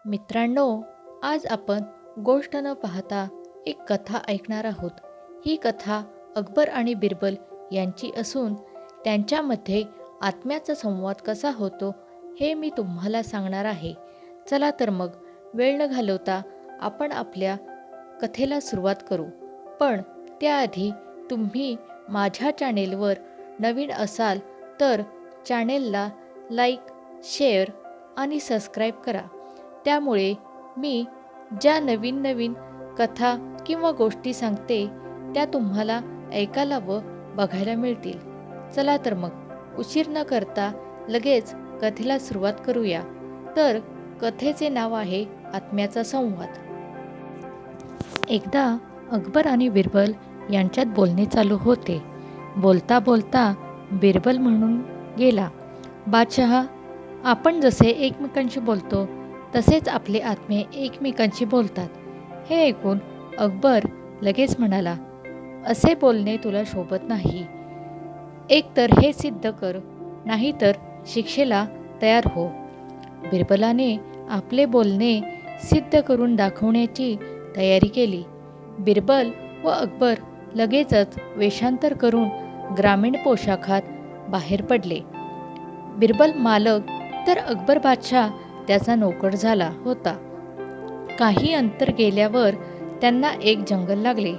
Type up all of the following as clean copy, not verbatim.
मित्रांनो, आज आपण गोष्ट न पाहता एक कथा ऐकणार आहोत. ही कथा अकबर आणि बिरबल यांची असून त्यांच्यामध्ये आत्म्याचा संवाद कसा होतो हे मी तुम्हाला सांगणार आहे. चला तर मग वेळ न घालवता आपण आपल्या कथेला सुरुवात करू. पण त्याआधी तुम्ही माझ्या चॅनेलवर नवीन असाल तर चॅनेलला लाईक, शेअर आणि सबस्क्राईब करा. त्यामुळे मी ज्या नवीन नवीन कथा किंवा गोष्टी सांगते त्या तुम्हाला ऐकायला व बघायला मिळतील. चला तर मग उशीर न करता लगेच कथेला सुरुवात करूया. तर कथेचे नाव आहे आत्म्याचा संवाद. एकदा अकबर आणि बिरबल यांच्यात बोलणे चालू होते. बोलता बोलता बिरबल म्हणून गेला, बादशहा, आपण जसे एकमेकांशी बोलतो तसेच आपले आत्मे एकमेकांशी बोलतात. हे ऐकून अकबर लगेच म्हणाला, असे बोलणे तुला शोभत नाही. एकतर हे सिद्ध कर, नाहीतर शिक्षेला तयार हो. बिरबलाने आपले बोलणे सिद्ध करून दाखवण्याची तयारी केली. बिरबल व अकबर लगेचच वेषांतर करून ग्रामीण पोशाखात बाहेर पडले. बिरबल मालक तर अकबर बादशाह त्याचा नोकर झाला होता. काही अंतर गेल्यावर त्यांना एक जंगल लागले.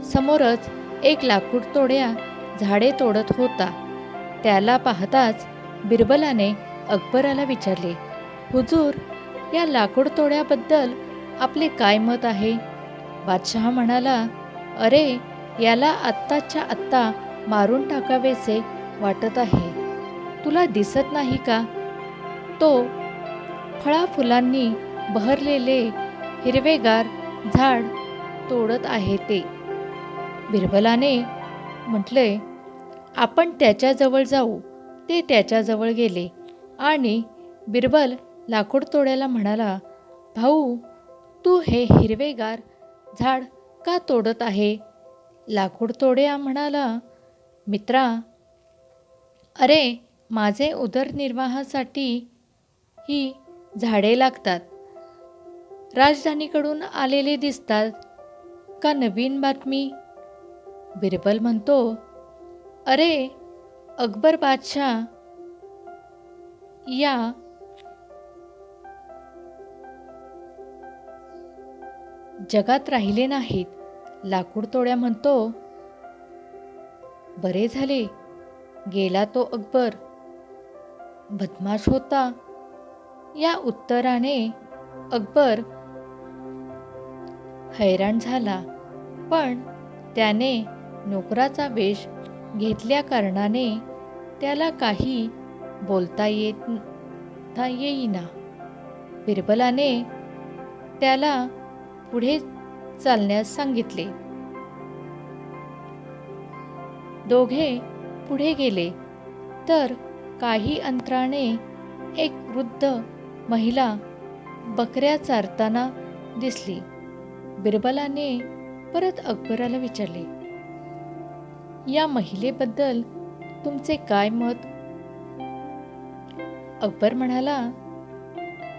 समोरच एक लाकूड तोड्या झाडे तोडत होता. त्याला पाहताच बिरबलाने अकबराला विचारले, हुजूर, या लाकूड तोड्याबद्दल आपले काय मत आहे? बादशहा म्हणाला, अरे, याला आत्ताच्या आत्ता मारून टाकावेसे वाटत आहे. तुला दिसत नाही का? तो फळाफुलांनी बहरलेले हिरवेगार झाड तोडत आहे ते. बिरबलाने म्हटले, आपण त्याच्याजवळ जाऊ. ते त्याच्याजवळ गेले आणि बिरबल लाकूड तोड्याला म्हणाला, भाऊ, तू हे हिरवेगार झाड का तोडत आहे? लाकूड तोड्या म्हणाला, मित्रा, अरे, माझे उदरनिर्वाहासाठी ही झाडे लागतात. राजधानीकडून आलेले दिसतात का नवीन बातमी? बिरबल म्हणतो, अरे, अकबर बादशाह या जगात राहिले नाहीत. लाकूड तोड्या म्हणतो, बरे झाले, गेला तो अकबर. बदमाश होता. या उत्तराने अकबर हैराण झाला. पण त्याने नोकराचा वेश घेतल्या कारणाने त्याला काही बोलता येईना. बिरबलाने त्याला पुढे चालण्यास सांगितले. दोघे पुढे गेले तर काही अंतराने एक वृद्ध महिला बकऱ्या चारताना दिसली. बिरबलाने परत अकबराला विचारले, या महिलेबद्दल तुमचे काय मत? अकबर म्हणाला,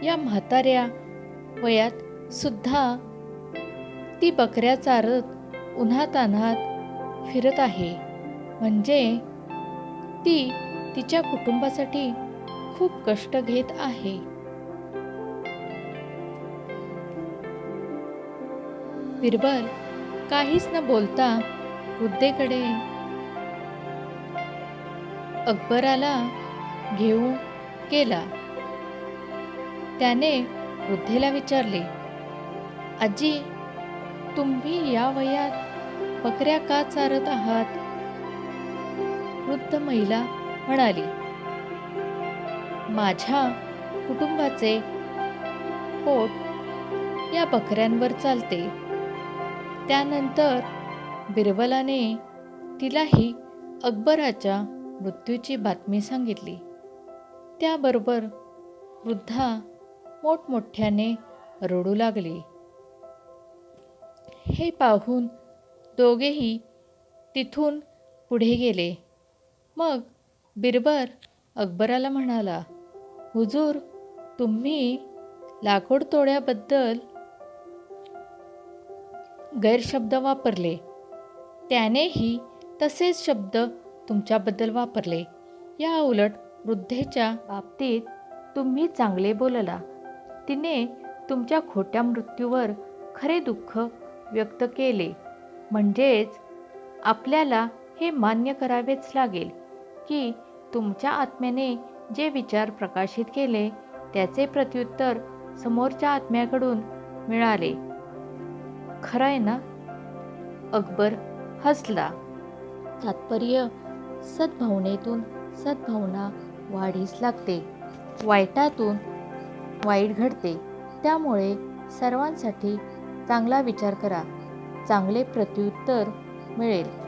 या म्हाताऱ्या वयात सुद्धा ती बकऱ्या चारत उन्हातान्हात फिरत आहे. म्हणजे ती तिच्या कुटुंबासाठी खूप कष्ट घेत आहे. बिरबल काहीच न बोलता वृद्धेकडे अकबराला घेऊन गेला. त्याने वृद्धेला विचारले, आजी, तुम्ही या वयात बकऱ्या का चारत आहात? वृद्ध महिला म्हणाली, माझ्या कुटुंबाचे पोट या बकऱ्यांवर चालते. त्यानंतर बिरबलाने तिलाही अकबराच्या मृत्यूची बातमी सांगितली. त्याबरोबर वृद्धा मोठमोठ्याने रडू लागली. हे पाहून दोघेही तिथून पुढे गेले. मग बिरबल अकबराला म्हणाला, हुजूर, तुम्ही लाकूड तोड्याबद्दल गैरशब्द वापरले, त्यानेही तसेच शब्द तुमच्याबद्दल वापरले. या उलट वृद्धेच्या बाबतीत तुम्ही चांगले बोलला. तिने तुमच्या खोट्या मृत्यूवर खरे दुःख व्यक्त केले. म्हणजेच आपल्याला हे मान्य करावेच लागेल की तुमच्या आत्म्याने जे विचार प्रकाशित केले त्याचे प्रत्युत्तर समोरच्या आत्म्याकडून मिळाले. खरंय ना? अकबर हसला. तात्पर्य, सद्भावनेतून सद्भावना वाढीस लागते, वाईटातून वाईट घडते. त्यामुळे सर्वांसाठी चांगला विचार करा, चांगले प्रत्युत्तर मिळेल.